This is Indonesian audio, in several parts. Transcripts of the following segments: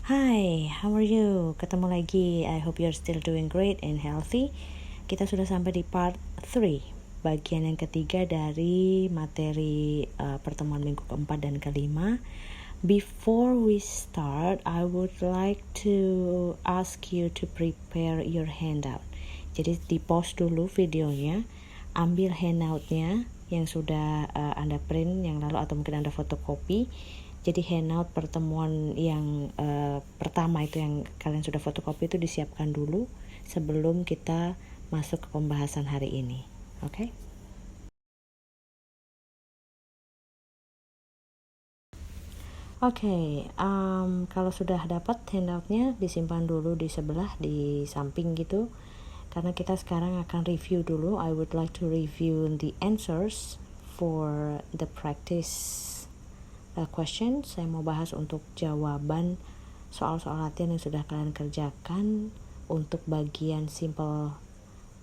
Hi, how are you? Ketemu lagi. I hope you're still doing great and healthy. Kita sudah sampai di part 3, bagian yang ketiga dari materi pertemuan minggu keempat dan kelima. Before we start, I would like to ask you to prepare your handout. Jadi di pause dulu videonya, ambil handoutnya yang sudah Anda print yang lalu atau mungkin Anda fotokopi. Jadi handout pertemuan yang pertama itu yang kalian sudah fotokopi itu disiapkan dulu sebelum kita masuk ke pembahasan hari ini. Oke? Oke, kalau sudah dapat handoutnya disimpan dulu di sebelah, di samping gitu. Karena kita sekarang akan review dulu. I would like to review the answers for the practice question. Saya mau bahas untuk jawaban soal-soal latihan yang sudah kalian kerjakan untuk bagian simple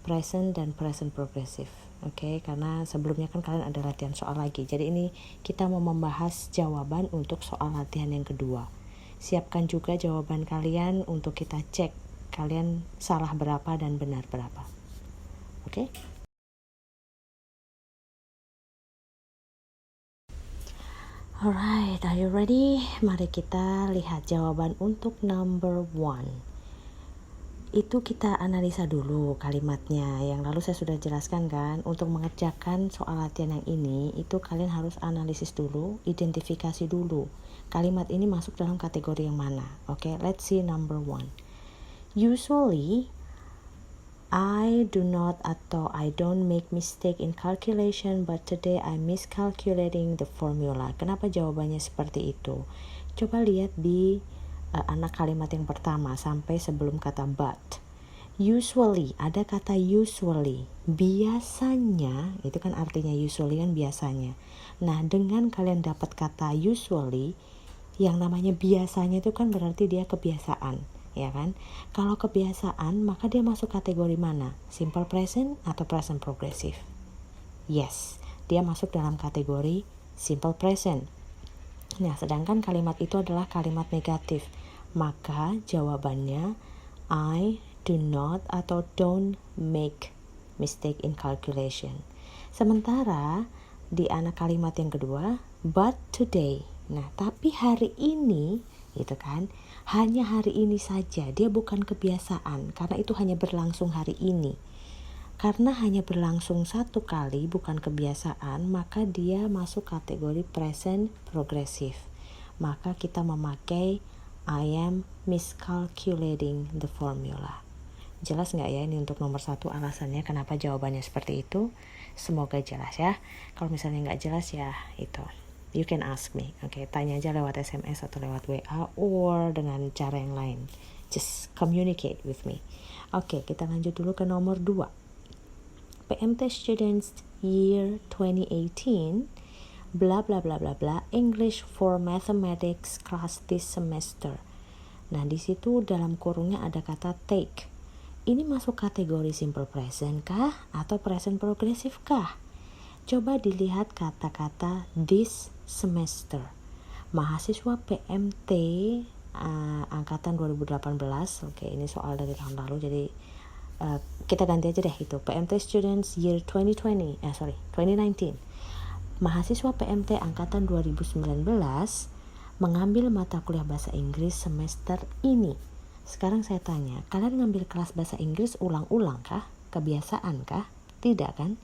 present dan present progressive. Oke, karena sebelumnya kan kalian ada latihan soal lagi. Jadi ini kita mau membahas jawaban untuk soal latihan yang kedua. Siapkan juga jawaban kalian untuk kita cek kalian salah berapa dan benar berapa. Oke? Alright, are you ready? Mari kita lihat jawaban untuk number 1. Itu kita analisa dulu kalimatnya. Yang lalu saya sudah jelaskan kan, untuk mengerjakan soal latihan yang ini, itu kalian harus analisis dulu, identifikasi dulu. Kalimat ini masuk dalam kategori yang mana? Oke, let's see number 1. Usually, I do not atau I don't make mistake in calculation, but today I miscalculating the formula. Kenapa jawabannya seperti itu? Coba lihat di anak kalimat yang pertama sampai sebelum kata but. Usually, ada kata usually. Biasanya, itu kan artinya usually kan biasanya. Nah, dengan kalian dapat kata usually, yang namanya biasanya itu kan berarti dia kebiasaan. Ya kan? Kalau kebiasaan, maka dia masuk kategori mana? Simple present atau present progressive? Yes, dia masuk dalam kategori simple present. Nah, sedangkan kalimat itu adalah kalimat negatif. Maka jawabannya I do not atau don't make mistake in calculation. Sementara di anak kalimat yang kedua, but today. Nah, tapi hari ini gitu kan, hanya hari ini saja, dia bukan kebiasaan karena itu hanya berlangsung hari ini. Karena hanya berlangsung satu kali, bukan kebiasaan, maka dia masuk kategori present progressive. Maka kita memakai I am miscalculating the formula. Jelas nggak ya ini untuk nomor 1 alasannya kenapa jawabannya seperti itu? Semoga jelas ya. Kalau misalnya nggak jelas ya itu, you can ask me. Oke, tanya aja lewat SMS atau lewat WA or dengan cara yang lain. Just communicate with me. Oke, kita lanjut dulu ke nomor 2. PMT Students Year 2018 bla bla bla bla bla English for Mathematics class this semester. Nah, di situ dalam kurungnya ada kata take. Ini masuk kategori simple present kah atau present progressive kah? Coba dilihat kata-kata this semester. Mahasiswa PMT angkatan 2018. Oke, ini soal dari tahun lalu, jadi kita ganti aja deh itu. PMT Students Year 2019. Mahasiswa PMT angkatan 2019 mengambil mata kuliah bahasa Inggris semester ini. Sekarang saya tanya, kalian ngambil kelas bahasa Inggris ulang-ulang kah? Kebiasaan kah? Tidak kan?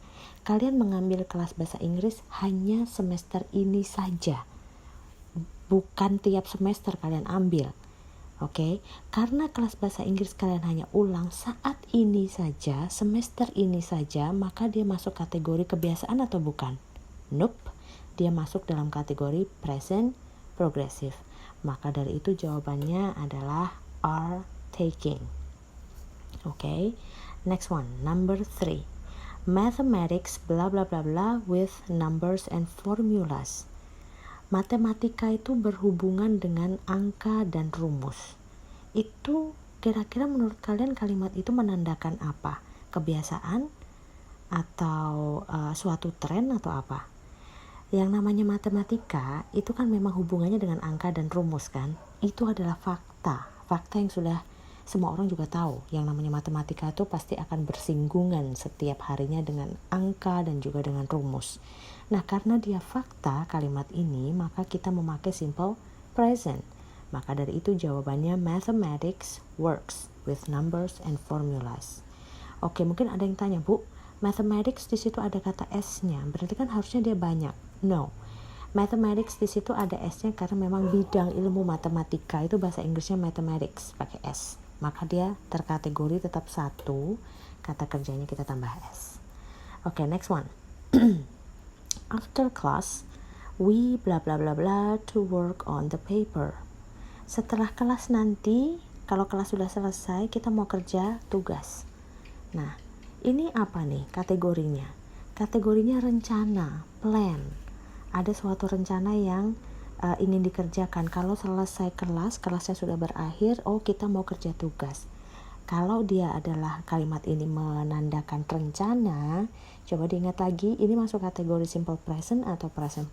Kalian mengambil kelas bahasa Inggris hanya semester ini saja. Bukan tiap semester kalian ambil. Oke, karena kelas bahasa Inggris kalian hanya ulang saat ini saja, semester ini saja, maka dia masuk kategori kebiasaan atau bukan? Nope, dia masuk dalam kategori present progressive. Maka dari itu jawabannya adalah are taking. Oke, next one, number 3. Mathematics bla bla bla bla with numbers and formulas. Matematika itu berhubungan dengan angka dan rumus. Itu kira-kira menurut kalian kalimat itu menandakan apa? Kebiasaan atau suatu tren atau apa? Yang namanya matematika itu kan memang hubungannya dengan angka dan rumus kan. Itu adalah fakta yang sudah semua orang juga tahu. Yang namanya matematika itu pasti akan bersinggungan setiap harinya dengan angka dan juga dengan rumus. Nah, karena dia fakta kalimat ini, maka kita memakai simple present. Maka dari itu jawabannya mathematics works with numbers and formulas. Oke, mungkin ada yang tanya, Bu, mathematics di situ ada kata S-nya, berarti kan harusnya dia banyak. No, mathematics di situ ada S-nya karena memang bidang ilmu matematika itu bahasa Inggrisnya mathematics pakai S. Maka dia terkategori tetap satu, kata kerjanya kita tambah S. Oke, next one. After class, we bla bla bla bla to work on the paper. Setelah kelas nanti, kalau kelas sudah selesai, kita mau kerja tugas. Nah, ini apa nih kategorinya? Kategorinya rencana, plan. Ada suatu rencana yang ingin dikerjakan. Kalau selesai kelasnya sudah berakhir, kita mau kerja tugas. Kalau dia adalah kalimat ini menandakan rencana, coba diingat lagi, ini masuk kategori simple present atau present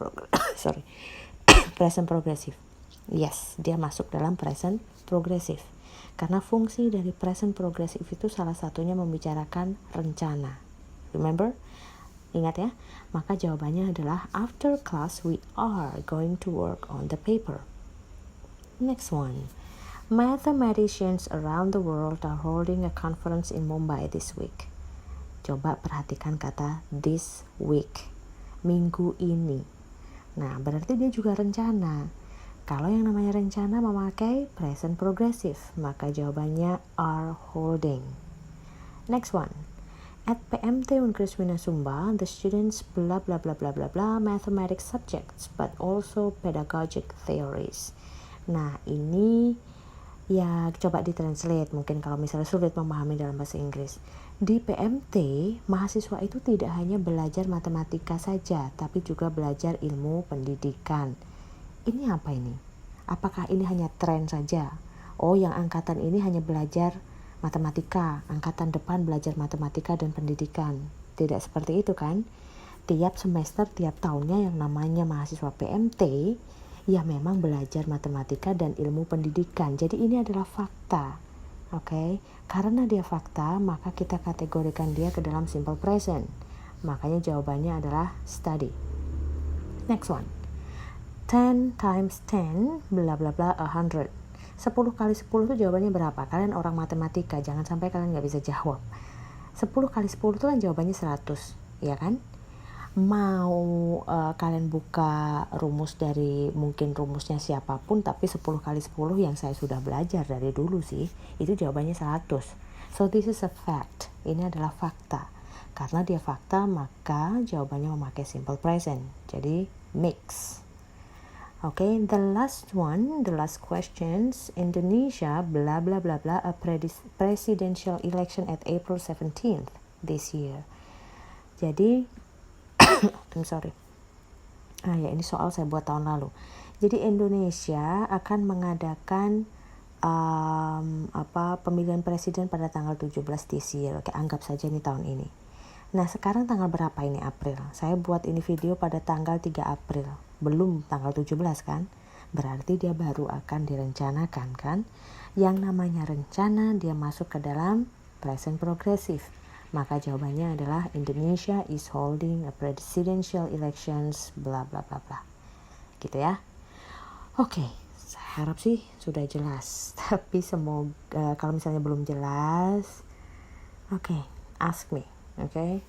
present progressive. Yes, dia masuk dalam present progressive. Karena fungsi dari present progressive itu salah satunya membicarakan rencana. Remember? Ingat ya? Maka jawabannya adalah after class we are going to work on the paper. Next one. Mathematicians around the world are holding a conference in Mumbai this week. Coba perhatikan kata this week. Minggu ini. Nah, berarti dia juga rencana. Kalau yang namanya rencana memakai present progressive, maka jawabannya are holding. Next one. At PMT Unkriswina Sumba, the students blah blah blah blah blah blah mathematics subjects, but also pedagogic theories. Nah, ini ya coba ditranslate mungkin kalau misalnya sulit memahami dalam bahasa Inggris. Di PMT, mahasiswa itu tidak hanya belajar matematika saja, tapi juga belajar ilmu pendidikan. Ini apa ini? Apakah ini hanya tren saja? Yang angkatan ini hanya belajar matematika, angkatan depan belajar matematika dan pendidikan. Tidak seperti itu kan? Tiap semester, tiap tahunnya yang namanya mahasiswa PMT, ya memang belajar matematika dan ilmu pendidikan. Jadi ini adalah fakta. Oke? Karena dia fakta, maka kita kategorikan dia ke dalam simple present. Makanya jawabannya adalah study. Next one. 10 times 10 bla bla bla 100. 10 kali 10 itu jawabannya berapa? Kalian orang matematika, jangan sampai kalian gak bisa jawab. 10 kali 10 itu kan jawabannya 100, ya kan? Mau kalian buka rumus dari mungkin rumusnya siapapun, tapi 10 kali 10 yang saya sudah belajar dari dulu sih, itu jawabannya 100. So this is a fact. Ini adalah fakta. Karena dia fakta, maka jawabannya memakai simple present. Jadi mix. Okay, the last questions. Indonesia blah blah blah blah a presidential election at April 17th this year. Jadi I'm sorry. Ini soal saya buat tahun lalu. Jadi Indonesia akan mengadakan pemilihan presiden pada tanggal 17 this year. Oke, anggap saja ini tahun ini. Nah, sekarang tanggal berapa ini April? Saya buat ini video pada tanggal 3 April. Belum tanggal 17 kan? Berarti dia baru akan direncanakan kan? Yang namanya rencana dia masuk ke dalam present progressive. Maka jawabannya adalah Indonesia is holding a presidential elections bla bla bla bla. Gitu ya. Oke, saya harap sih sudah jelas. Tapi semoga kalau misalnya belum jelas, ask me. Okay.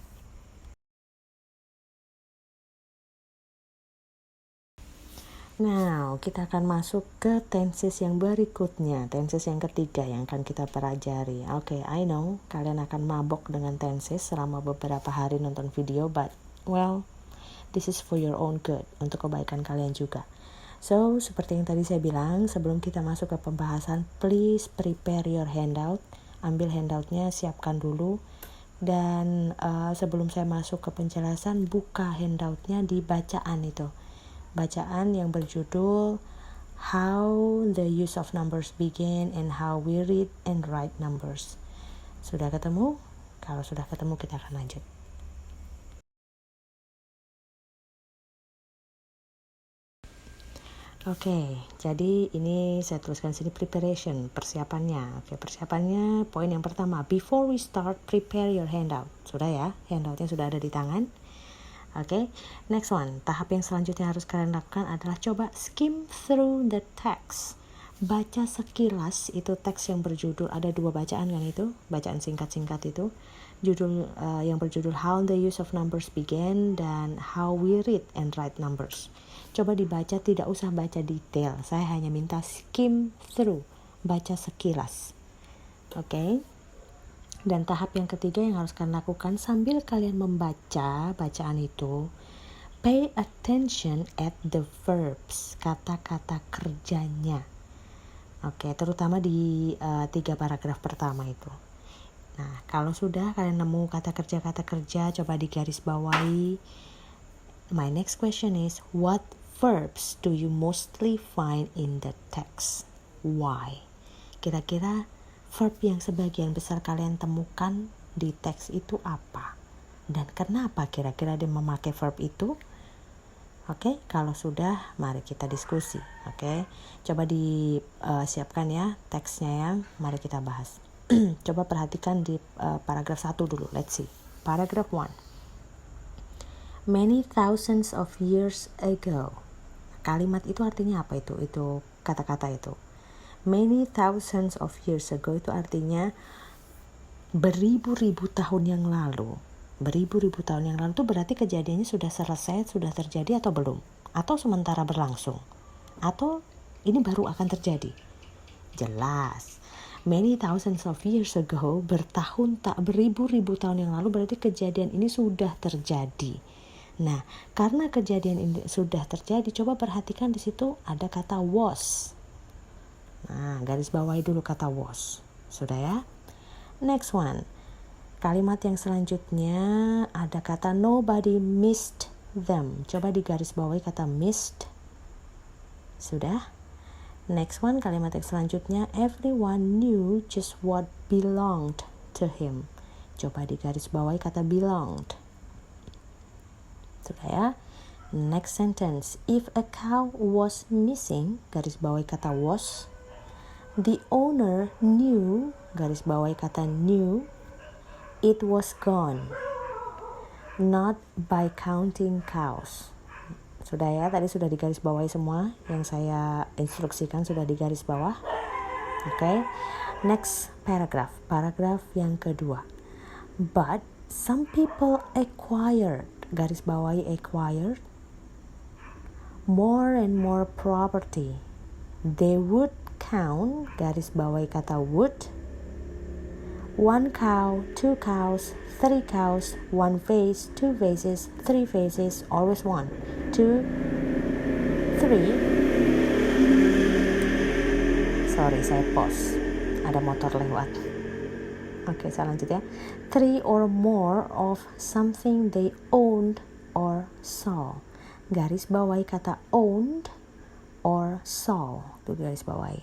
Now, kita akan masuk ke tenses yang berikutnya, tenses yang ketiga yang akan kita pelajari. I know kalian akan mabok dengan tenses selama beberapa hari nonton video, but well, this is for your own good, untuk kebaikan kalian juga. So, seperti yang tadi saya bilang, sebelum kita masuk ke pembahasan, please prepare your handout. Ambil handoutnya, siapkan dulu. Dan sebelum saya masuk ke penjelasan, buka handoutnya di bacaan itu. Bacaan yang berjudul How the Use of Numbers Begin and How We Read and Write Numbers. Sudah ketemu? Kalau sudah ketemu kita akan lanjut. Oke, jadi ini saya tuliskan sini preparation, persiapannya. Oke, persiapannya poin yang pertama, before we start, prepare your handout. Sudah ya, handoutnya sudah ada di tangan. Oke, next one, tahap yang selanjutnya harus kalian lakukan adalah coba skim through the text. Baca sekilas itu teks yang berjudul, ada 2 bacaan kan itu, bacaan singkat-singkat itu. Judul yang berjudul How the Use of Numbers Began dan How We Read and Write Numbers. Coba dibaca, tidak usah baca detail. Saya hanya minta skim through, baca sekilas. Oke. Dan tahap yang ketiga yang harus kalian lakukan sambil kalian membaca bacaan itu, pay attention at the verbs, kata-kata kerjanya. Oke, terutama di 3 paragraf pertama itu. Nah, kalau sudah kalian nemu kata kerja, coba digaris bawahi. My next question is, what verbs do you mostly find in the text? Why? Kira-kira verb yang sebagian besar kalian temukan di teks itu apa? Dan kenapa kira-kira dia memakai verb itu? Oke, kalau sudah mari kita diskusi. Oke, coba disiapkan ya teksnya yang mari kita bahas. Coba perhatikan di paragraf 1 dulu. Let's see. Paragraf 1. Many thousands of years ago. Kalimat itu artinya apa itu? Itu kata-kata itu. Many thousands of years ago itu artinya beribu-ribu tahun yang lalu. Beribu-ribu tahun yang lalu itu berarti kejadiannya sudah selesai, sudah terjadi atau belum? Atau sementara berlangsung? Atau ini baru akan terjadi? Jelas. Many thousands of years ago, beribu-ribu tahun yang lalu berarti kejadian ini sudah terjadi. Nah, karena kejadian ini sudah terjadi, coba perhatikan di situ ada kata was. Nah, garis bawahi dulu kata was. Sudah ya? Next one. Kalimat yang selanjutnya ada kata nobody missed them. Coba digaris bawahi kata missed. Sudah? Next one, kalimat yang selanjutnya, everyone knew just what belonged to him. Coba digaris bawahi kata belonged. Sudah ya? Next sentence, if a cow was missing, garis bawahi kata was. The owner knew, garis bawahi kata knew, it was gone. Not by counting cows. Sudah ya, tadi sudah digaris bawahi semua yang saya instruksikan sudah digaris bawah. Oke. Next paragraph. Paragraf yang kedua. But some people acquired, garis bawahi acquired, more and more property. They would count, garis bawahi kata would, 1 cow, 2 cows, 3 cows, 1 vase, 2 vases, 3 vases, always 1, 2, 3. Sorry, saya pause. Ada motor lewat. Oke, saya lanjut ya. 3 or more of something they owned or saw. Garis bawahi kata owned or saw. Itu garis bawahi.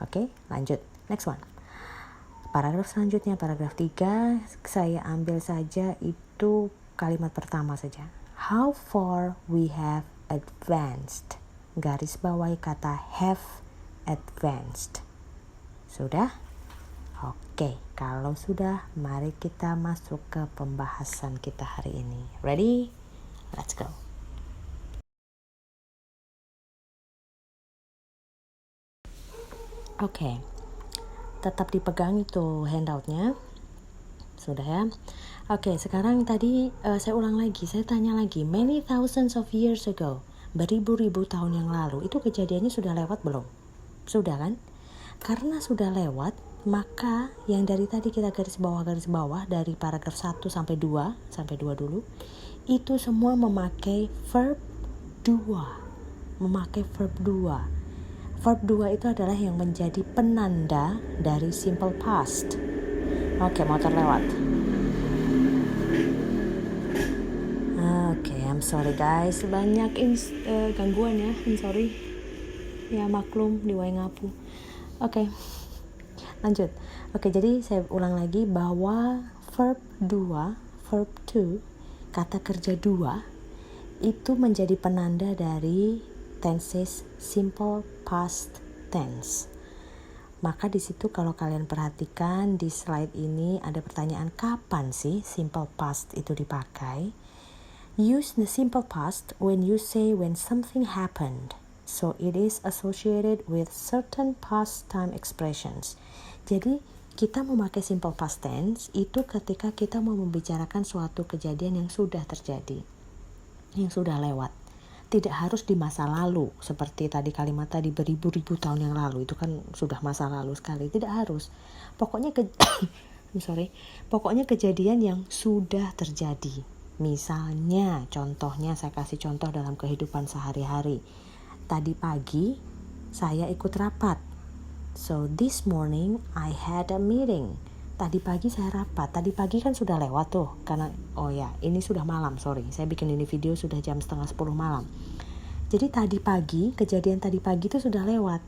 Oke, lanjut. Next one. Paragraf selanjutnya, paragraf 3, saya ambil saja itu kalimat pertama saja. How far we have advanced. Garis bawahi kata have advanced. Sudah? Oke, kalau sudah, mari kita masuk ke pembahasan kita hari ini. Ready? Let's go. Oke. Tetap dipegang itu handoutnya. Sudah ya. Oke, sekarang tadi saya ulang lagi, saya tanya lagi, many thousands of years ago, beribu-ribu tahun yang lalu, itu kejadiannya sudah lewat belum? Sudah kan? Karena sudah lewat, maka yang dari tadi kita garis bawah dari paragraf 1 sampai 2 dulu, itu semua memakai verb 2. Memakai verb 2. Verb 2 itu adalah yang menjadi penanda dari simple past. Oke, motor lewat. Oke, I'm sorry guys. Banyak gangguan ya, I'm sorry. Ya maklum, diwai ngapu. Oke, lanjut. Oke, jadi saya ulang lagi bahwa verb 2, kata kerja 2, itu menjadi penanda dari tenses simple past tense. Maka di situ kalau kalian perhatikan di slide ini ada pertanyaan kapan sih simple past itu dipakai. Use the simple past when you say when something happened. So it is associated with certain past time expressions. Jadi kita memakai simple past tense itu ketika kita mau membicarakan suatu kejadian yang sudah terjadi, yang sudah lewat. Tidak harus di masa lalu, seperti tadi kalimat tadi beribu-ribu tahun yang lalu, itu kan sudah masa lalu sekali. Tidak harus. Pokoknya pokoknya kejadian yang sudah terjadi. Misalnya, contohnya saya kasih contoh dalam kehidupan sehari-hari. Tadi pagi saya ikut rapat. So this morning I had a meeting. Tadi pagi saya rapat. Tadi pagi kan sudah lewat tuh. Karena, ini sudah malam, sorry. Saya bikin ini video sudah jam 9:30 malam. Jadi tadi pagi, kejadian tadi pagi itu sudah lewat.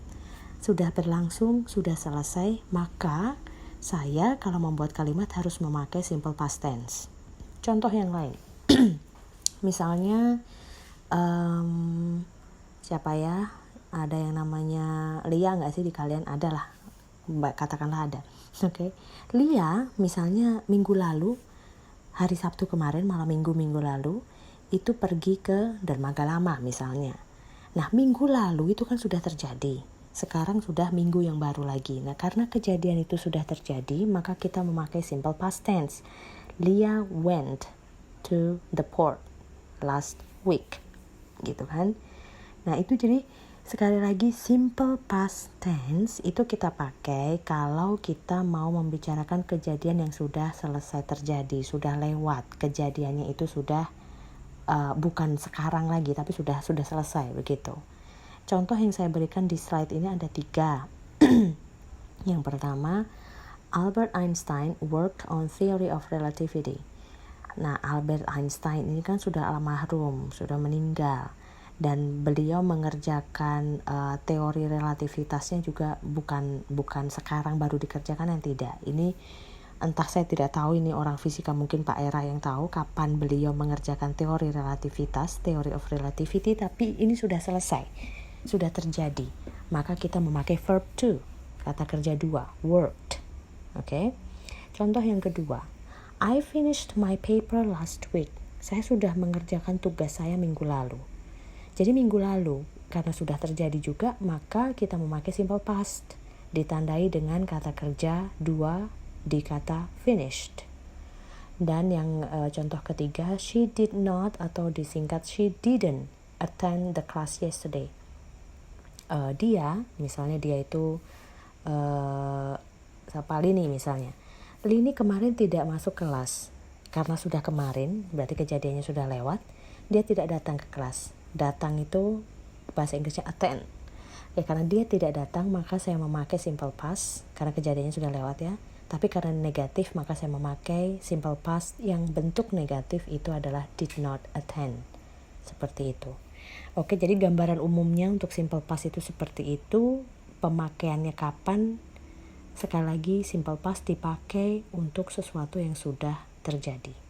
Sudah berlangsung, sudah selesai. Maka saya kalau membuat kalimat harus memakai simple past tense. Contoh yang lain. Misalnya, siapa ya? Ada yang namanya Lia nggak sih di kalian? Ada lah. Katakanlah ada. Oke. Lia misalnya minggu lalu, hari Sabtu kemarin, malam minggu lalu, itu pergi ke Dermaga Lama misalnya. Nah, minggu lalu itu kan sudah terjadi. Sekarang sudah minggu yang baru lagi. Nah, karena kejadian itu sudah terjadi, maka kita memakai simple past tense. Lia went to the port last week. Gitu kan. Nah, itu jadi sekali lagi simple past tense itu kita pakai kalau kita mau membicarakan kejadian yang sudah selesai terjadi, sudah lewat, kejadiannya itu sudah bukan sekarang lagi tapi sudah selesai begitu. Contoh yang saya berikan di slide ini ada 3. Yang pertama, Albert Einstein worked on theory of relativity. Nah, Albert Einstein ini kan sudah almarhum, sudah meninggal. Dan beliau mengerjakan teori relativitasnya juga bukan sekarang baru dikerjakan, yang tidak. Ini entah, saya tidak tahu, ini orang fisika mungkin Pak Era yang tahu kapan beliau mengerjakan teori relativitas, theory of relativity, tapi ini sudah selesai, sudah terjadi. Maka kita memakai verb to, kata kerja 2, worked. Oke. Contoh yang kedua, I finished my paper last week. Saya sudah mengerjakan tugas saya minggu lalu. Jadi minggu lalu, karena sudah terjadi juga, maka kita memakai simple past, ditandai dengan kata kerja 2 di kata finished. Dan yang contoh ketiga, she did not atau disingkat she didn't attend the class yesterday. Misalnya dia itu siapa, Lini misalnya. Lini kemarin tidak masuk kelas. Karena sudah kemarin, berarti kejadiannya sudah lewat, dia tidak datang ke kelas. Datang itu bahasa Inggrisnya attend. Ya, karena dia tidak datang maka saya memakai simple past karena kejadiannya sudah lewat ya. Tapi karena negatif maka saya memakai simple past yang bentuk negatif itu adalah did not attend. Seperti itu. Oke, jadi gambaran umumnya untuk simple past itu seperti itu. Pemakaiannya kapan? Sekali lagi simple past dipakai untuk sesuatu yang sudah terjadi.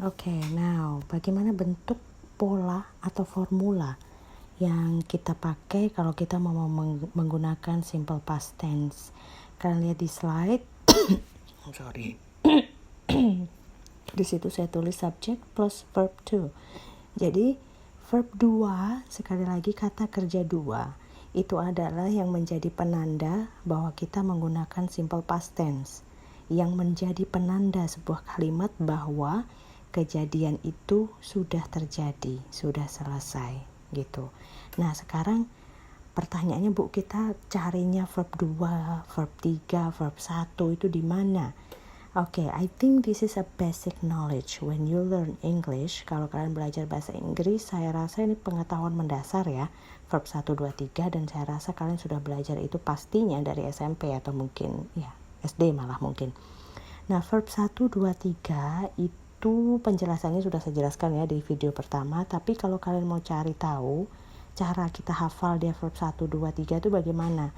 Oke, now bagaimana bentuk pola atau formula yang kita pakai kalau kita mau menggunakan simple past tense? Kalian lihat di slide. Sorry. Di situ saya tulis subject plus verb to. Jadi verb 2, sekali lagi kata kerja 2, itu adalah yang menjadi penanda bahwa kita menggunakan simple past tense. Yang menjadi penanda sebuah kalimat bahwa kejadian itu sudah terjadi, sudah selesai gitu. Nah, sekarang pertanyaannya, Bu, kita carinya verb 2, verb 3, verb 1 itu di mana? Oke, I think this is a basic knowledge when you learn English. Kalau kalian belajar bahasa Inggris, saya rasa ini pengetahuan mendasar ya. Verb 1, 2, 3, dan saya rasa kalian sudah belajar itu pastinya dari SMP atau mungkin ya SD malah mungkin. Nah, verb 1, 2, 3 itu penjelasannya sudah saya jelaskan ya di video pertama. Tapi kalau kalian mau cari tahu cara kita hafal dia verb 1, 2, 3 itu bagaimana?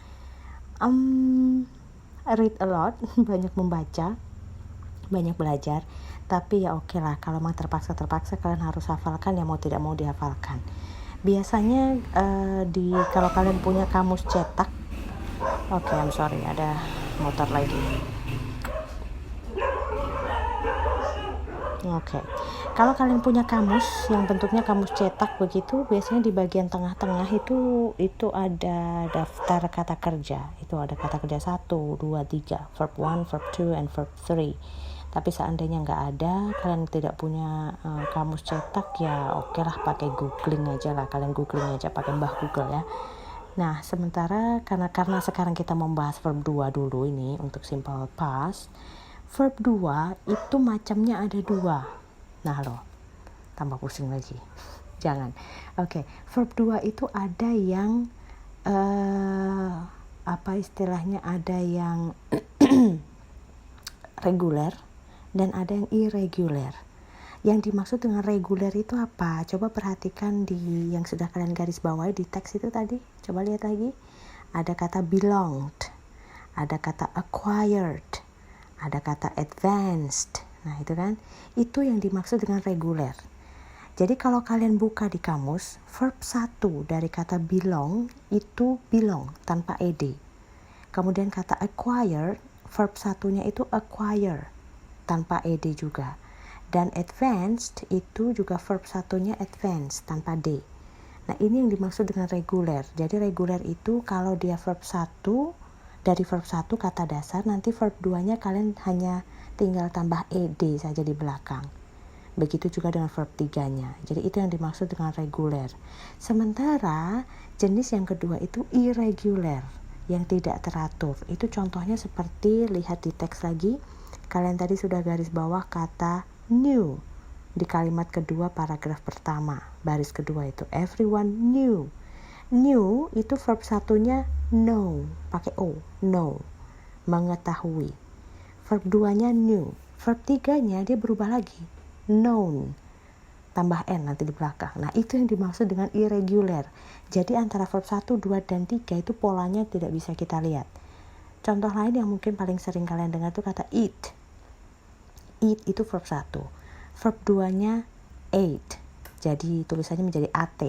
Read a lot, banyak membaca, banyak belajar. Tapi ya oke lah, kalau memang terpaksa kalian harus hafalkan, ya mau tidak mau dihafalkan. Biasanya kalau kalian punya kamus cetak, I'm sorry, ada motor lagi. Kalau kalian punya kamus yang bentuknya kamus cetak begitu, biasanya di bagian tengah-tengah itu ada daftar kata kerja. Itu ada kata kerja 1, 2, 3, verb 1, verb 2, and verb 3. Tapi seandainya nggak ada, kalian tidak punya kamus cetak, ya oke lah, pakai googling aja lah. Kalian googling aja, pakai Mbah Google ya. Nah, sementara karena sekarang kita membahas verb 2 dulu ini untuk simple past. Verb 2 itu macamnya ada 2. Nah loh, tambah pusing lagi. Jangan. Verb 2 itu ada yang ada yang reguler dan ada yang irregular. Yang dimaksud dengan reguler itu apa? Coba perhatikan di yang sudah kalian garis bawahi di teks itu tadi. Coba lihat lagi. Ada kata belonged, ada kata acquired, ada kata advanced. Nah itu kan, itu yang dimaksud dengan reguler. Jadi kalau kalian buka di kamus, verb 1 dari kata belong itu belong tanpa ed. Kemudian kata acquire, verb satunya itu acquire tanpa ed juga. Dan advanced itu juga verb satunya advanced tanpa d. Nah ini yang dimaksud dengan reguler. Jadi reguler itu kalau dia verb 1, dari verb 1 kata dasar, nanti verb 2-nya kalian hanya tinggal tambah ed saja di belakang. Begitu juga dengan verb 3-nya. Jadi itu yang dimaksud dengan reguler. Sementara jenis yang kedua itu irregular, yang tidak teratur. Itu contohnya seperti, lihat di teks lagi. Kalian tadi sudah garis bawah kata knew di kalimat kedua paragraf pertama, baris kedua itu everyone knew. Knew itu verb satunya know, pakai o, know, mengetahui. Verb 2-nya knew. Verb 3-nya dia berubah lagi, known, tambah n nanti di belakang. Nah itu yang dimaksud dengan irregular. Jadi antara verb 1, 2, dan 3 itu polanya tidak bisa kita lihat. Contoh lain yang mungkin paling sering kalian dengar itu kata eat. Eat itu verb 1. Verb 2-nya ate, jadi tulisannya menjadi at.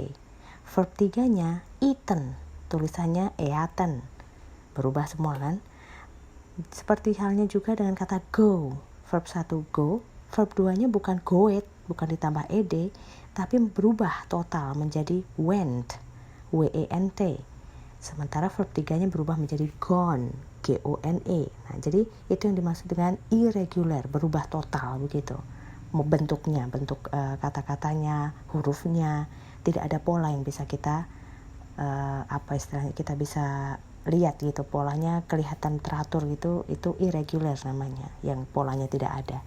Verb 3-nya eaten, tulisannya eaten. Berubah semua kan? Seperti halnya juga dengan kata go. Verb 1 go, verb 2-nya bukan goet, bukan ditambah ed, tapi berubah total menjadi went, went. Sementara verb 3-nya berubah menjadi gone, gone. Nah, jadi itu yang dimaksud dengan irregular, berubah total begitu. Bentuknya, bentuk kata-katanya, hurufnya, tidak ada pola yang bisa kita kita bisa lihat gitu, polanya kelihatan teratur gitu, itu irregular namanya, yang polanya tidak ada.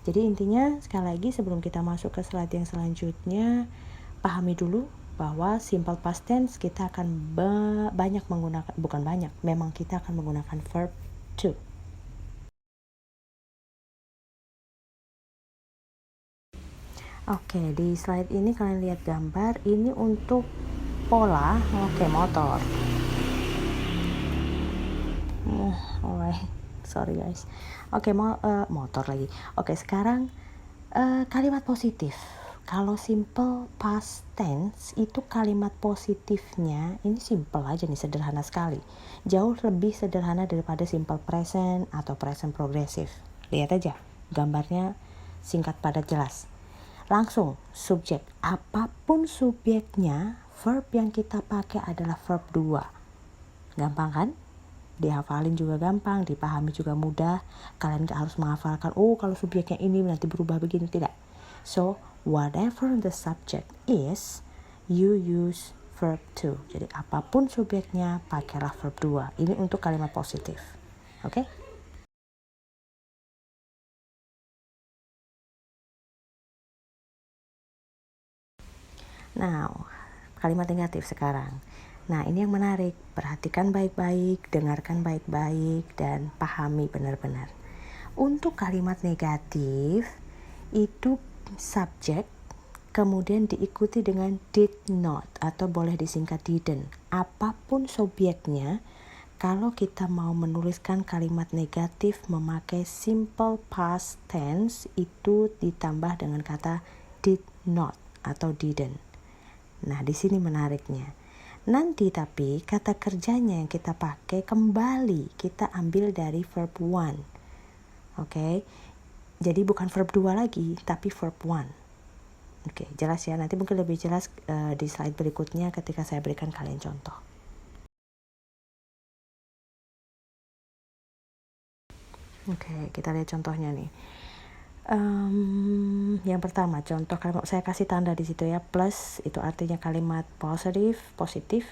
Jadi intinya sekali lagi sebelum kita masuk ke slide yang selanjutnya, pahami dulu bahwa simple past tense kita akan memang kita akan menggunakan verb to. Di slide ini kalian lihat gambar, ini untuk pola, motor. Alright, sorry guys. Motor lagi. Sekarang kalimat positif. Kalau simple past tense itu kalimat positifnya ini simple aja nih, sederhana sekali. Jauh lebih sederhana daripada simple present atau present progressive. Lihat aja, gambarnya singkat padat jelas. Langsung, subjek. Apapun subjeknya, verb yang kita pakai adalah verb 2. Gampang kan? Dihafalin juga gampang, dipahami juga mudah. Kalian gak harus menghafalkan, kalau subjeknya ini nanti berubah begini, tidak. So, whatever the subject is, you use verb to. Jadi apapun subjeknya, pakailah verb 2. Ini untuk kalimat positif. Oke? Now, kalimat negatif sekarang. Nah, ini yang menarik. Perhatikan baik-baik, dengarkan baik-baik, dan pahami benar-benar. Untuk kalimat negatif, itu subjek, kemudian diikuti dengan did not, atau boleh disingkat didn't. Apapun subjeknya, Kalau kita mau menuliskan kalimat negatif memakai simple past tense, itu ditambah dengan kata did not atau didn't. Nah, di sini menariknya. Nanti tapi kata kerjanya yang kita pakai kembali kita ambil dari verb 1. Oke. Jadi bukan verb 2 lagi, tapi verb 1. Oke, jelas ya. Nanti mungkin lebih jelas di slide berikutnya ketika saya berikan kalian contoh. Oke, kita lihat contohnya nih. Yang pertama, contoh kalimat saya kasih tanda di situ ya, plus itu artinya kalimat positif,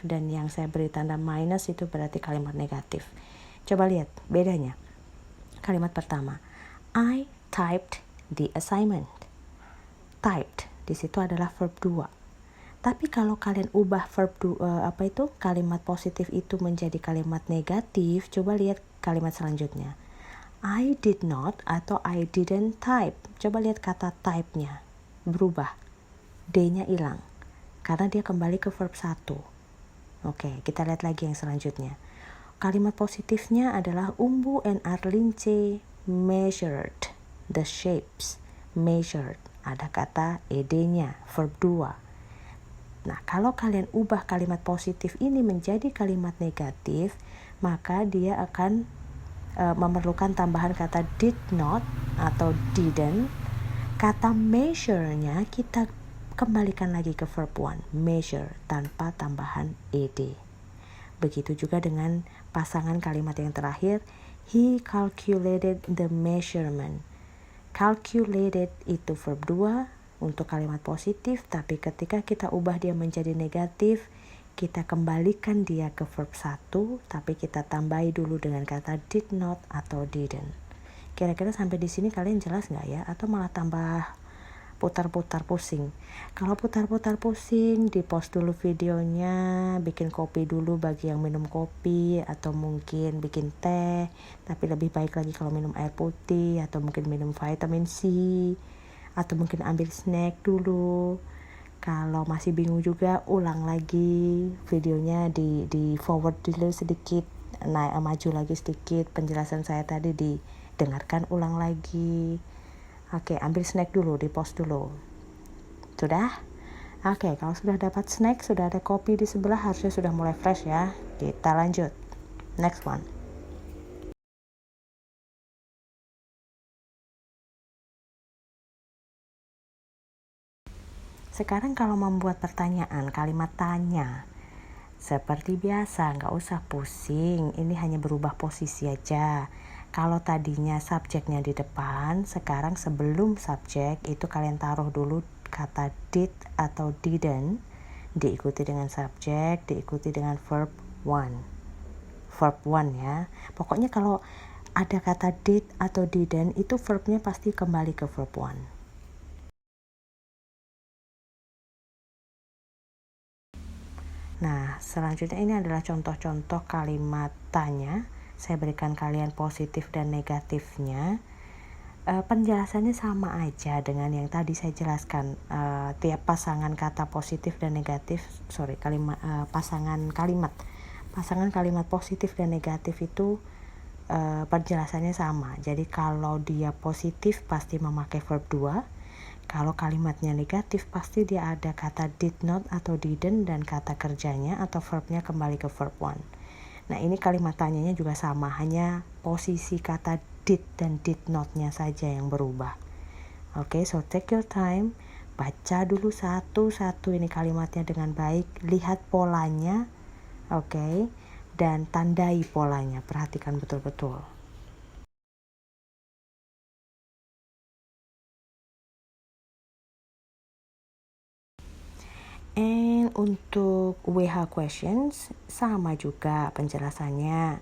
dan yang saya beri tanda minus itu berarti kalimat negatif. Coba lihat bedanya. Kalimat pertama, I typed the assignment. Typed di situ adalah verb 2. Tapi kalau kalian ubah verb kalimat positif itu menjadi kalimat negatif, coba lihat kalimat selanjutnya. I did not atau I didn't type. Coba lihat kata type-nya berubah. D-nya hilang karena dia kembali ke verb 1. Oke, kita lihat lagi yang selanjutnya. Kalimat positifnya adalah Umbu and Arlince measured the shapes. Measured, ada kata ed-nya, verb 2. Nah, kalau kalian ubah kalimat positif ini menjadi kalimat negatif, maka dia akan memerlukan tambahan kata did not atau didn't. Kata measure-nya kita kembalikan lagi ke verb 1, measure, tanpa tambahan ed. Begitu juga dengan pasangan kalimat yang terakhir, he calculated the measurement. Calculated itu verb 2 untuk kalimat positif, tapi ketika kita ubah dia menjadi negatif, kita kembalikan dia ke verb 1, tapi kita tambahi dulu dengan kata did not atau didn't. Kira-kira sampai di sini kalian jelas nggak ya? Atau malah tambah putar-putar pusing? Kalau putar-putar pusing, di pause dulu videonya, bikin kopi dulu bagi yang minum kopi, atau mungkin bikin teh, tapi lebih baik lagi kalau minum air putih, atau mungkin minum vitamin C, atau mungkin ambil snack dulu. Kalau masih bingung juga, ulang lagi videonya, di forward dulu sedikit, maju lagi sedikit, penjelasan saya tadi didengarkan ulang lagi. Oke, ambil snack dulu, di pause dulu. Sudah? Oke, kalau sudah dapat snack, sudah ada kopi di sebelah, harusnya sudah mulai fresh ya. Kita lanjut. Next one. Sekarang kalau membuat pertanyaan, kalimat tanya. Seperti biasa, nggak usah pusing, ini hanya berubah posisi aja. Kalau tadinya subjeknya di depan, sekarang sebelum subjek itu kalian taruh dulu kata did atau didn't, diikuti dengan subjek, diikuti dengan verb 1. Verb 1 ya. Pokoknya kalau ada kata did atau didn't, itu verbnya pasti kembali ke verb 1. Nah, selanjutnya ini adalah contoh-contoh kalimat tanya. Saya berikan kalian positif dan negatifnya. Penjelasannya sama aja dengan yang tadi saya jelaskan. Tiap pasangan kata positif dan negatif, pasangan kalimat positif dan negatif itu penjelasannya sama. Jadi kalau dia positif pasti memakai verb 2. Kalau kalimatnya negatif pasti dia ada kata did not atau didn't, dan kata kerjanya atau verbnya kembali ke verb 1. Nah, ini kalimat tanyanya juga sama, hanya posisi kata did dan did not-nya saja yang berubah. Oke, so take your time, baca dulu satu-satu ini kalimatnya dengan baik, lihat polanya, oke, dan tandai polanya, perhatikan betul-betul. And untuk WH questions sama juga penjelasannya,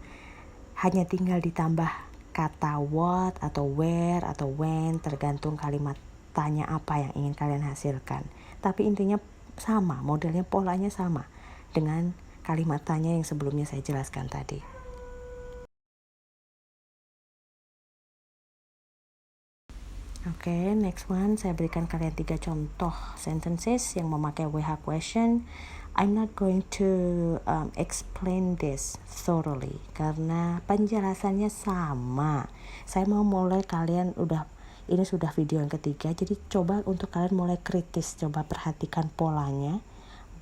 hanya tinggal ditambah kata what atau where atau when, tergantung kalimat tanya apa yang ingin kalian hasilkan. Tapi intinya sama, modelnya, polanya sama dengan kalimat tanya yang sebelumnya saya jelaskan tadi. Next one, saya berikan kalian 3 contoh sentences yang memakai WH question. I'm not going to explain this thoroughly karena penjelasannya sama. Saya mau mulai kalian ini sudah video yang ketiga, jadi coba untuk kalian mulai kritis, coba perhatikan polanya,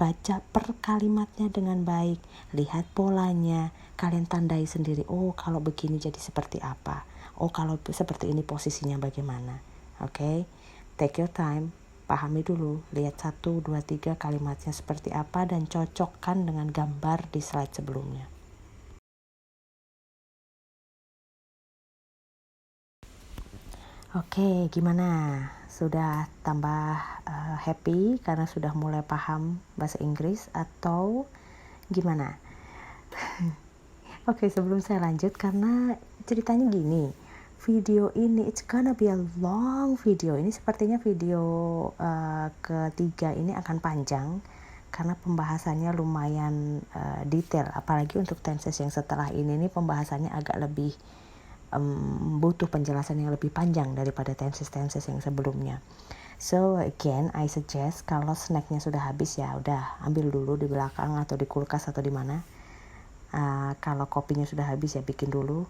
baca per kalimatnya dengan baik, lihat polanya, kalian tandai sendiri. Oh, kalau begini jadi seperti apa? Oh, kalau seperti ini posisinya bagaimana? Okay? Take your time. Pahami dulu, lihat 1, 2, 3 kalimatnya seperti apa dan cocokkan dengan gambar di slide sebelumnya. Oke, gimana? Sudah tambah happy karena sudah mulai paham bahasa Inggris atau gimana? Oke, sebelum saya lanjut, karena ceritanya gini, video ini it's gonna be a long video. Ini sepertinya video ketiga ini akan panjang karena pembahasannya lumayan detail, apalagi untuk tenses yang setelah ini pembahasannya agak lebih butuh penjelasan yang lebih panjang daripada tenses yang sebelumnya. So again, I suggest kalau snacknya sudah habis ya udah ambil dulu di belakang atau di kulkas atau di mana. Kalau kopinya sudah habis ya bikin dulu.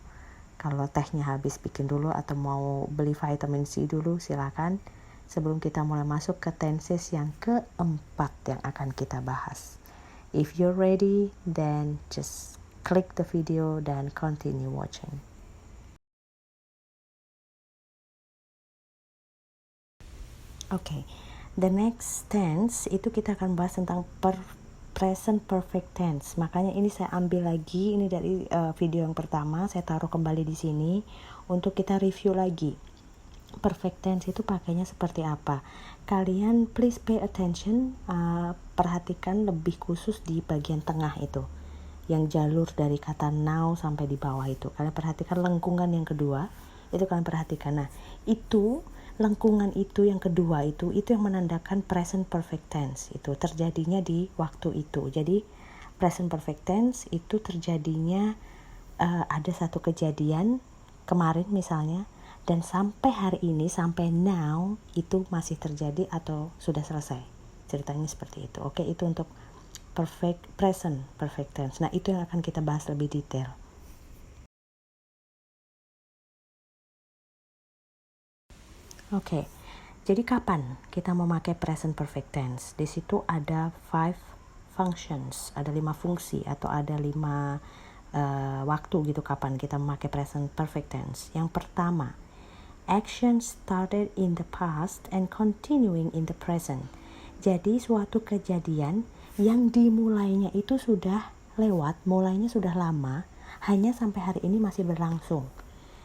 Kalau tehnya habis bikin dulu, atau mau beli vitamin C dulu silakan. Sebelum kita mulai masuk ke tenses yang keempat yang akan kita bahas. If you're ready, then just click the video dan continue watching. Okay, the next tense itu kita akan bahas tentang present perfect tense. Makanya ini saya ambil lagi ini dari video yang pertama, saya taruh kembali di sini untuk kita review lagi. Perfect tense itu pakainya seperti apa? Kalian please pay attention, perhatikan lebih khusus di bagian tengah itu. Yang jalur dari kata now sampai di bawah itu. Kalian perhatikan lengkungan yang kedua, itu kalian perhatikan. Nah, itu lengkungan itu yang kedua itu yang menandakan present perfect tense. Itu terjadinya di waktu itu. Jadi present perfect tense itu terjadinya ada satu kejadian kemarin misalnya, dan sampai hari ini, sampai now itu masih terjadi atau sudah selesai. Ceritanya seperti itu. Oke, itu untuk present perfect tense. Nah, itu yang akan kita bahas lebih detail. Oke, jadi kapan kita memakai present perfect tense? Di situ ada 5 functions, ada 5 fungsi atau ada 5 waktu gitu kapan kita memakai present perfect tense. Yang pertama, action started in the past and continuing in the present. Jadi suatu kejadian yang dimulainya itu sudah lewat, mulainya sudah lama, hanya sampai hari ini masih berlangsung.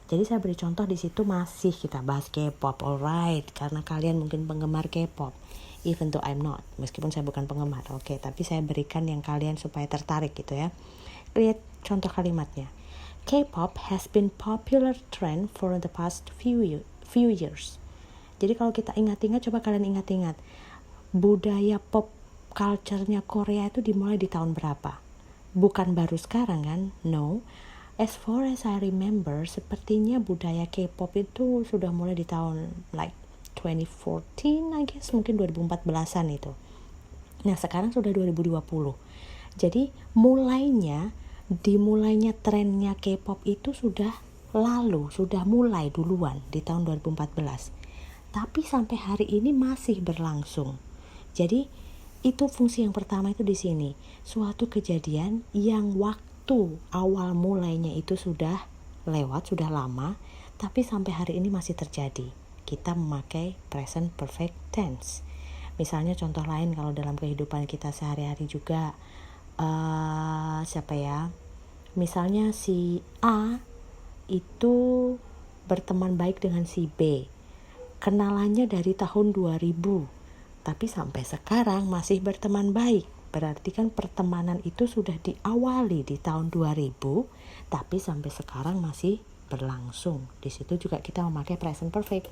Jadi saya beri contoh di situ masih kita bahas K-pop, alright, karena kalian mungkin penggemar K-pop, even though I'm not, meskipun saya bukan penggemar, oke, tapi saya berikan yang kalian supaya tertarik gitu ya. Lihat contoh kalimatnya. K-pop has been popular trend for the past few years. Jadi kalau kita ingat-ingat, coba kalian ingat-ingat, budaya pop culture-nya Korea itu dimulai di tahun berapa? Bukan baru sekarang kan? No. As far as I remember, sepertinya budaya K-pop itu sudah mulai di tahun like 2014, I guess, mungkin 2014-an itu. Nah, sekarang sudah 2020. Jadi, dimulainya trennya K-pop itu sudah mulai duluan di tahun 2014. Tapi sampai hari ini masih berlangsung. Jadi, itu fungsi yang pertama itu di sini. Suatu kejadian yang waktu awal mulainya itu sudah lewat, sudah lama, tapi sampai hari ini masih terjadi. Kita memakai present perfect tense. Misalnya contoh lain kalau dalam kehidupan kita sehari-hari juga, misalnya si A itu berteman baik dengan si B. Kenalannya dari tahun 2000, tapi sampai sekarang masih berteman baik. Berarti kan pertemanan itu sudah diawali di tahun 2000, tapi sampai sekarang masih berlangsung. Di situ juga kita memakai present perfect.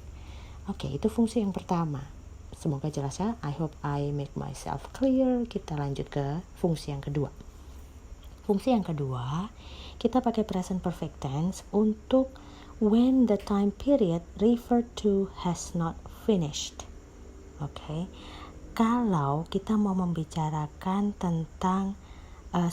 Oke, itu fungsi yang pertama. Semoga jelas ya. I hope I make myself clear. Kita lanjut ke fungsi yang kedua. Fungsi yang kedua, kita pakai present perfect tense untuk when the time period referred to has not finished. Oke. kalau kita mau membicarakan tentang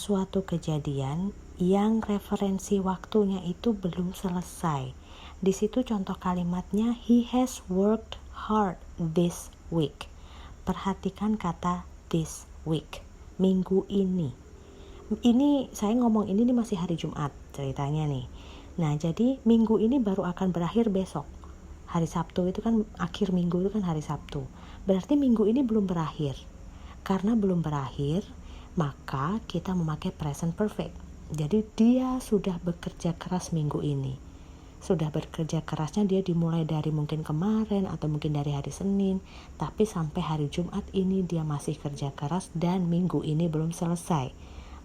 suatu kejadian yang referensi waktunya itu belum selesai. Di situ contoh kalimatnya, he has worked hard this week. Perhatikan kata this week, minggu ini. Ini saya ngomong ini masih hari Jumat ceritanya nih. Nah, jadi minggu ini baru akan berakhir besok. Hari Sabtu itu kan, akhir minggu itu kan hari Sabtu. Berarti minggu ini belum berakhir. Karena belum berakhir, maka kita memakai present perfect. Jadi dia sudah bekerja keras minggu ini. Sudah bekerja kerasnya dia dimulai dari mungkin kemarin atau mungkin dari hari Senin, tapi sampai hari Jumat ini dia masih kerja keras dan minggu ini belum selesai.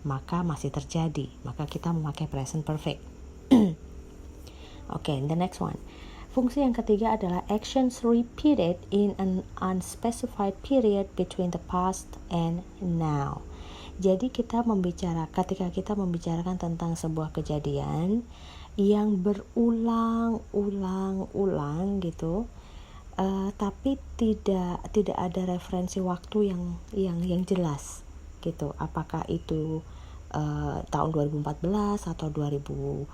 Maka masih terjadi. Maka kita memakai present perfect. Okay, the next one. Fungsi yang ketiga adalah actions repeated in an unspecified period between the past and now. Jadi ketika kita membicarakan tentang sebuah kejadian yang berulang-ulang gitu, tapi tidak ada referensi waktu yang jelas gitu. Apakah itu tahun 2014 atau 2012,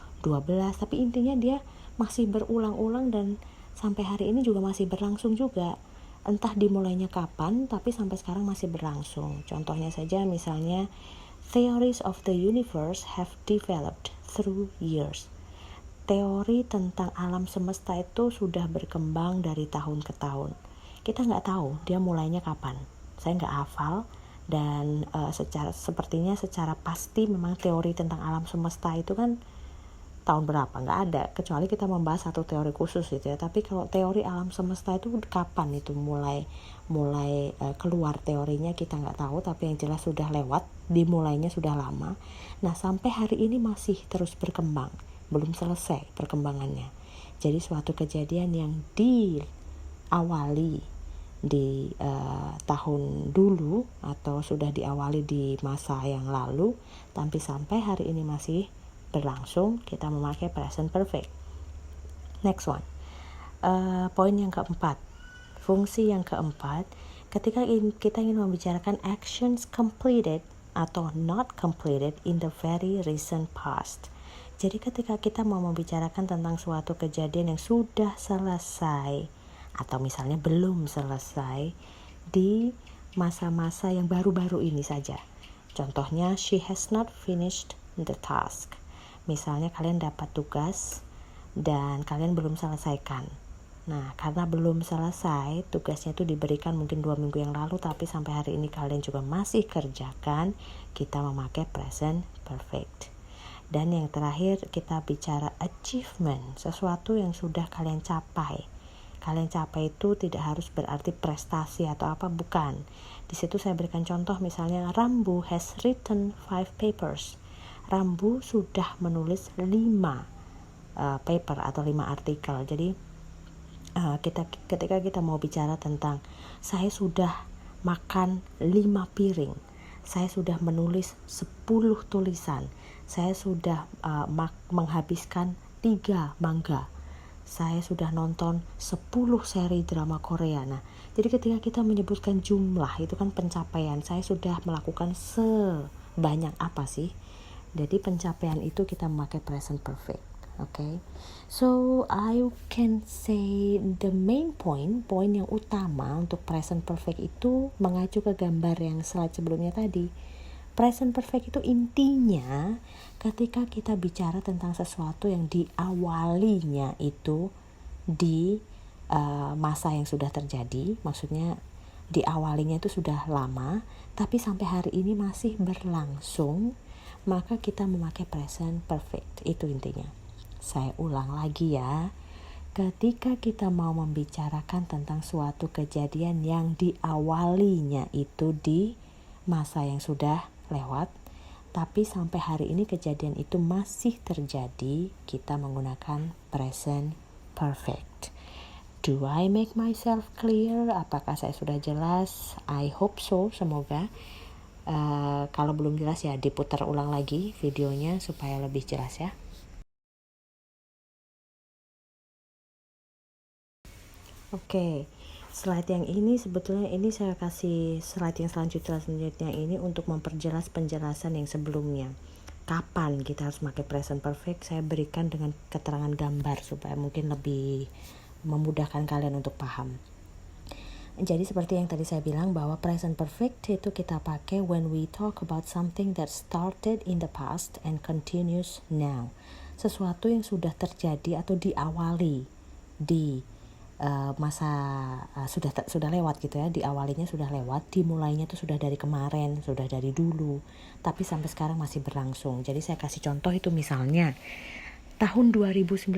tapi intinya dia masih berulang-ulang dan sampai hari ini juga masih berlangsung juga. Entah dimulainya kapan, tapi sampai sekarang masih berlangsung. Contohnya saja misalnya, theories of the universe have developed through years. Teori tentang alam semesta itu sudah berkembang dari tahun ke tahun. Kita nggak tahu dia mulainya kapan. Saya nggak hafal. Dan sepertinya secara pasti memang teori tentang alam semesta itu kan tahun berapa, nggak ada, kecuali kita membahas satu teori khusus gitu ya. Tapi kalau teori alam semesta itu kapan itu mulai keluar teorinya kita nggak tahu, tapi yang jelas sudah lewat, dimulainya sudah lama. Nah, sampai hari ini masih terus berkembang, belum selesai perkembangannya. Jadi suatu kejadian yang diawali di tahun dulu atau sudah diawali di masa yang lalu, tapi sampai hari ini masih berlangsung, kita memakai present perfect. Next one. Poin yang keempat. Fungsi yang keempat, ketika kita ingin membicarakan actions completed atau not completed in the very recent past. Jadi ketika kita mau membicarakan tentang suatu kejadian yang sudah selesai atau misalnya belum selesai di masa-masa yang baru-baru ini saja. Contohnya, she has not finished the task. Misalnya kalian dapat tugas dan kalian belum selesaikan. Nah, karena belum selesai, tugasnya itu diberikan mungkin 2 minggu yang lalu, tapi sampai hari ini kalian juga masih kerjakan, kita memakai present perfect. Dan yang terakhir, kita bicara achievement, sesuatu yang sudah kalian capai. Kalian capai itu tidak harus berarti prestasi atau apa, bukan. Di situ saya berikan contoh, misalnya Rambu has written 5 papers. Rambu sudah menulis 5 paper atau 5 artikel. Jadi ketika kita mau bicara tentang saya sudah makan 5 piring, saya sudah menulis 10 tulisan, saya sudah menghabiskan 3 manga, saya sudah nonton 10 seri drama Korea. Nah, jadi ketika kita menyebutkan jumlah, itu kan pencapaian. Saya sudah melakukan sebanyak apa sih? Jadi pencapaian itu kita memakai present perfect. Okay? So I can say the main point yang utama untuk present perfect itu mengacu ke gambar yang slide sebelumnya tadi. Present perfect itu intinya ketika kita bicara tentang sesuatu yang diawalinya itu di masa yang sudah terjadi, maksudnya diawalinya itu sudah lama, tapi sampai hari ini masih berlangsung, maka kita memakai present perfect. Itu intinya. Saya ulang lagi ya. Ketika kita mau membicarakan tentang suatu kejadian yang diawalinya itu di masa yang sudah lewat, tapi sampai hari ini kejadian itu masih terjadi, kita menggunakan present perfect. Do I make myself clear? Apakah saya sudah jelas? I hope so, semoga. Kalau belum jelas ya diputar ulang lagi videonya supaya lebih jelas ya. Oke. slide yang ini sebetulnya ini saya kasih slide yang selanjutnya ini untuk memperjelas penjelasan yang sebelumnya. Kapan kita harus pakai present perfect, saya berikan dengan keterangan gambar supaya mungkin lebih memudahkan kalian untuk paham. Jadi seperti yang tadi saya bilang bahwa present perfect itu kita pakai when we talk about something that started in the past and continues now. Sesuatu yang sudah terjadi atau diawali di masa sudah lewat gitu ya, diawalinya sudah lewat, dimulainya itu sudah dari kemarin, sudah dari dulu, tapi sampai sekarang masih berlangsung. Jadi saya kasih contoh itu misalnya tahun 2019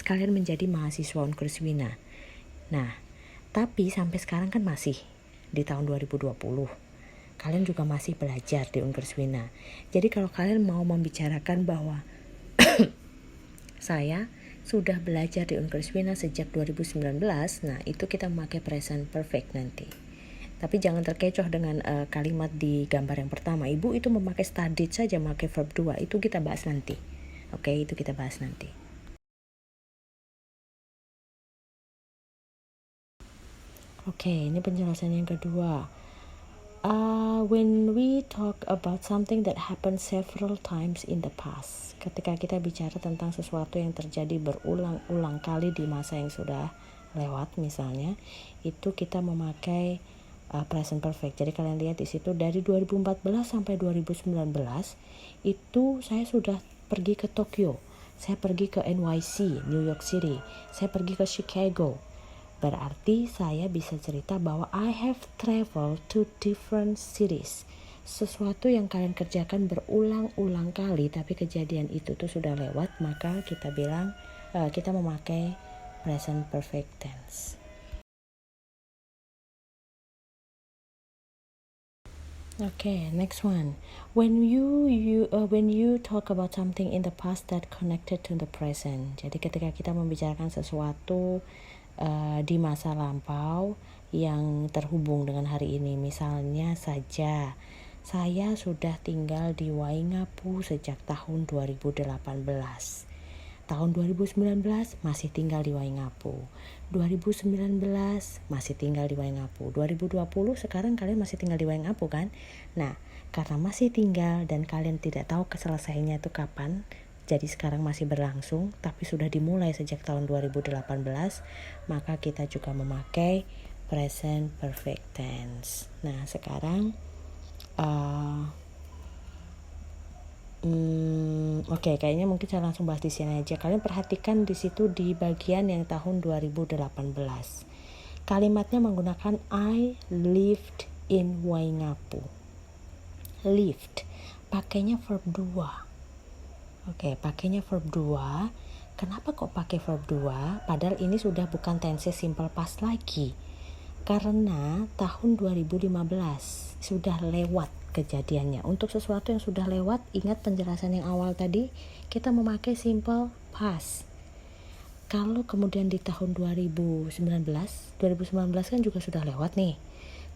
kalian menjadi mahasiswa Unkerswina. Nah, tapi sampai sekarang kan masih di tahun 2020. Kalian juga masih belajar di Unkerswina. Jadi kalau kalian mau membicarakan bahwa saya sudah belajar di Unkerswina sejak 2019, nah itu kita memakai present perfect nanti. Tapi jangan terkecoh dengan kalimat di gambar yang pertama. Ibu itu memakai studied saja, memakai verb 2. Itu kita bahas nanti. Oke, itu kita bahas nanti. Oke, ini penjelasan yang kedua. When we talk about something that happened several times in the past, ketika kita bicara tentang sesuatu yang terjadi berulang-ulang kali di masa yang sudah lewat misalnya, itu kita memakai present perfect. Jadi kalian lihat di situ dari 2014 sampai 2019 itu saya sudah pergi ke Tokyo, saya pergi ke NYC, New York City, saya pergi ke Chicago. Berarti saya bisa cerita bahwa I have traveled to different cities. Sesuatu yang kalian kerjakan berulang-ulang kali tapi kejadian itu tuh sudah lewat, maka kita bilang kita memakai present perfect tense. Okay, next one. When you talk about something in the past that connected to the present. Jadi ketika kita membicarakan sesuatu di masa lampau yang terhubung dengan hari ini, misalnya saja saya sudah tinggal di Waingapu sejak tahun 2018. Tahun 2019 masih tinggal di Waingapu. 2019 masih tinggal di Waingapu. 2020 sekarang kalian masih tinggal di Waingapu kan? Nah, karena masih tinggal dan kalian tidak tahu keselesaiannya itu kapan, jadi sekarang masih berlangsung tapi sudah dimulai sejak tahun 2018, maka kita juga memakai present perfect tense. Nah, sekarang Oke, kayaknya mungkin saya langsung bahas di sini aja. Kalian perhatikan di situ di bagian yang tahun 2018. Kalimatnya menggunakan I lived in Waingapu. Lived, pakainya verb 2. Oke, pakainya verb 2. Kenapa kok pakai verb 2? Padahal ini sudah bukan tense simple past lagi. Karena tahun 2015 sudah lewat kejadiannya. Untuk sesuatu yang sudah lewat, ingat penjelasan yang awal tadi, kita memakai simple past. Kalau kemudian di tahun 2019 kan juga sudah lewat nih.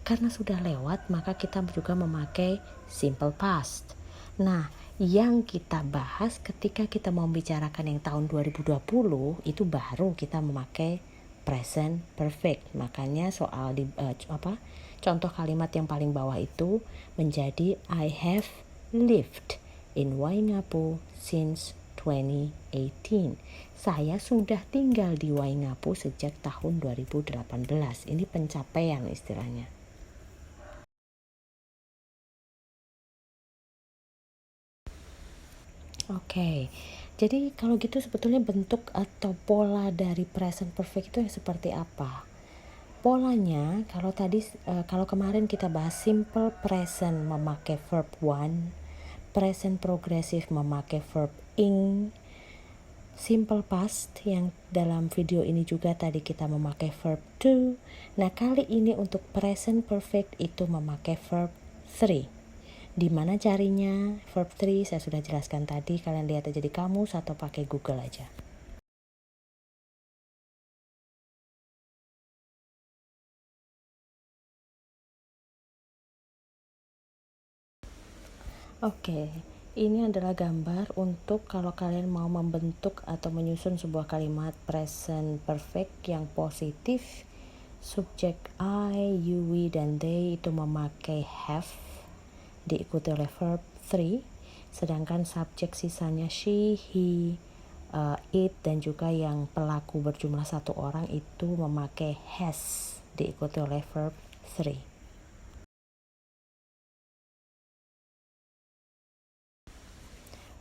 Karena sudah lewat, maka kita juga memakai simple past. Nah, yang kita bahas ketika kita mau membicarakan yang tahun 2020 itu baru kita memakai present perfect. Makanya soal contoh kalimat yang paling bawah itu menjadi I have lived in Waingapu since 2018. Saya sudah tinggal di Waingapu sejak tahun 2018. Ini pencapaian istilahnya. Oke, jadi kalau gitu sebetulnya bentuk atau pola dari present perfect itu seperti apa? Polanya kalau kemarin kita bahas simple present memakai verb one, present progressive memakai verb ing, simple past yang dalam video ini juga tadi kita memakai verb to. Nah, kali ini untuk present perfect itu memakai verb three. Di mana carinya verb 3 saya sudah jelaskan tadi, kalian lihat aja di kamus atau pakai Google aja. Oke, ini adalah gambar untuk kalau kalian mau membentuk atau menyusun sebuah kalimat present perfect yang positif subjek I, you, we, dan they itu memakai have diikuti oleh verb 3, sedangkan subjek sisanya she, he, it, dan juga yang pelaku berjumlah 1 orang itu memakai has diikuti oleh verb 3.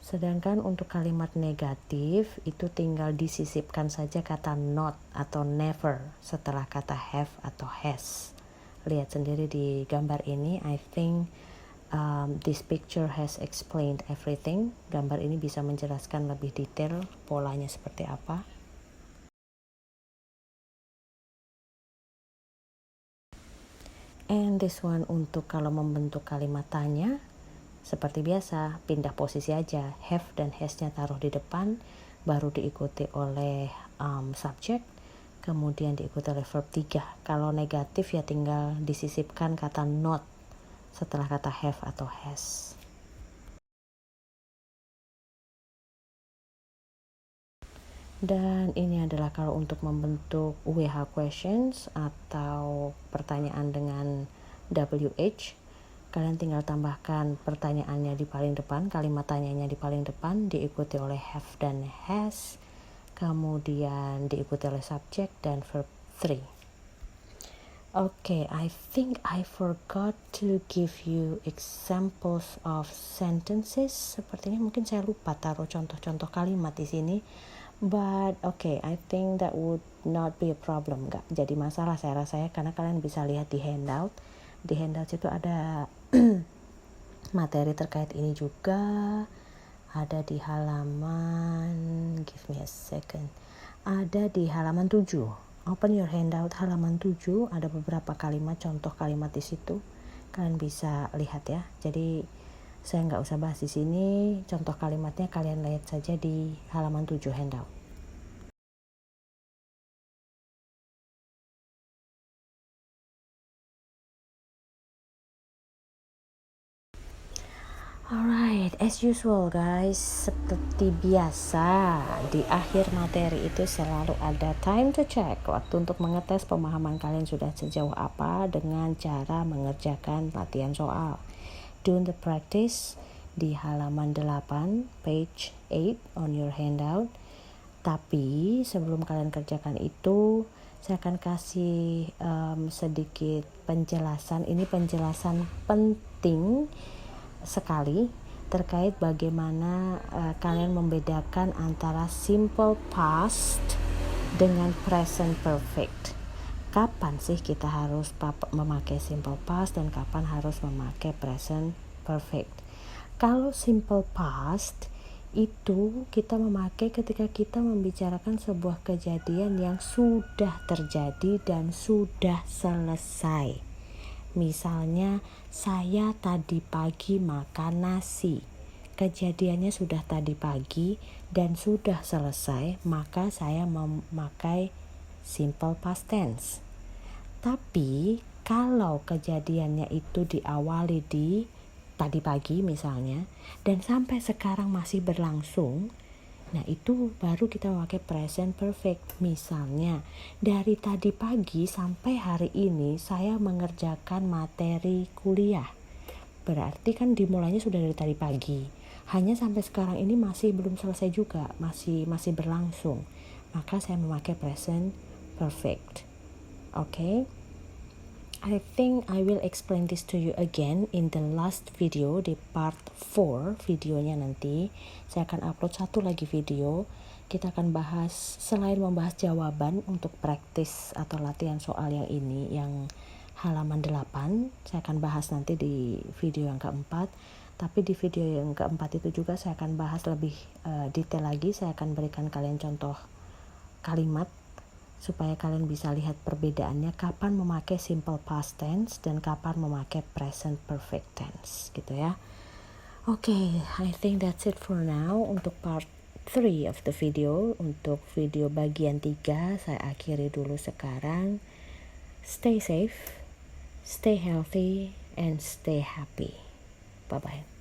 Sedangkan untuk kalimat negatif itu tinggal disisipkan saja kata not atau never setelah kata have atau has. Lihat sendiri di gambar ini, I think this picture has explained everything. Gambar ini bisa menjelaskan lebih detail polanya seperti apa. And this one untuk kalau membentuk kalimat tanya, seperti biasa, pindah posisi aja. Have dan has-nya taruh di depan, baru diikuti oleh subjek, kemudian diikuti oleh verb 3. Kalau negatif ya tinggal disisipkan kata not setelah kata have atau has. Dan ini adalah kalau untuk membentuk WH questions atau pertanyaan dengan WH. Kalian tinggal tambahkan pertanyaannya di paling depan, kalimat tanyanya di paling depan, diikuti oleh have dan has, kemudian diikuti oleh subjek dan verb 3. Okay, I think I forgot to give you examples of sentences. Sepertinya mungkin saya lupa taruh contoh-contoh kalimat di sini. But okay, I think that would not be a problem. Nggak jadi masalah saya rasa ya, karena kalian bisa lihat di handout. Di handout itu ada materi terkait ini juga, ada di halaman, give me a second, ada di halaman 7. Open your handout halaman 7, ada beberapa kalimat, contoh kalimat di situ. Kalian bisa lihat ya. Jadi saya nggak usah bahas di sini, contoh kalimatnya kalian lihat saja di halaman 7 handout. Alright, as usual guys, seperti biasa di akhir materi itu selalu ada time to check, waktu untuk mengetes pemahaman kalian sudah sejauh apa dengan cara mengerjakan latihan soal. Do the practice di halaman 8, page 8 on your handout. Tapi sebelum kalian kerjakan itu, saya akan kasih sedikit penjelasan. Ini penjelasan penting sekali terkait bagaimana kalian membedakan antara simple past dengan present perfect. Kapan sih kita harus memakai simple past dan kapan harus memakai present perfect? Kalau simple past itu kita memakai ketika kita membicarakan sebuah kejadian yang sudah terjadi dan sudah selesai. Misalnya, saya tadi pagi makan nasi. Kejadiannya sudah tadi pagi dan sudah selesai, maka saya memakai simple past tense. Tapi, kalau kejadiannya itu diawali di tadi pagi misalnya, dan sampai sekarang masih berlangsung, nah itu baru kita pakai present perfect. Misalnya, dari tadi pagi sampai hari ini saya mengerjakan materi kuliah. Berarti kan dimulainya sudah dari tadi pagi. Hanya sampai sekarang ini masih belum selesai juga, masih berlangsung. Maka saya memakai present perfect. Okay? I think I will explain this to you again in the last video, di part 4 videonya nanti. Saya akan upload satu lagi video. Kita akan bahas, selain membahas jawaban untuk praktis atau latihan soal yang ini, yang halaman 8, saya akan bahas nanti di video yang keempat. Tapi di video yang keempat itu juga saya akan bahas lebih detail lagi. Saya akan berikan kalian contoh kalimat supaya kalian bisa lihat perbedaannya, kapan memakai simple past tense dan kapan memakai present perfect tense gitu ya. Okay, I think that's it for now untuk part 3 of the video. Untuk video bagian 3 saya akhiri dulu sekarang. Stay safe, stay healthy, and stay happy. Bye-bye.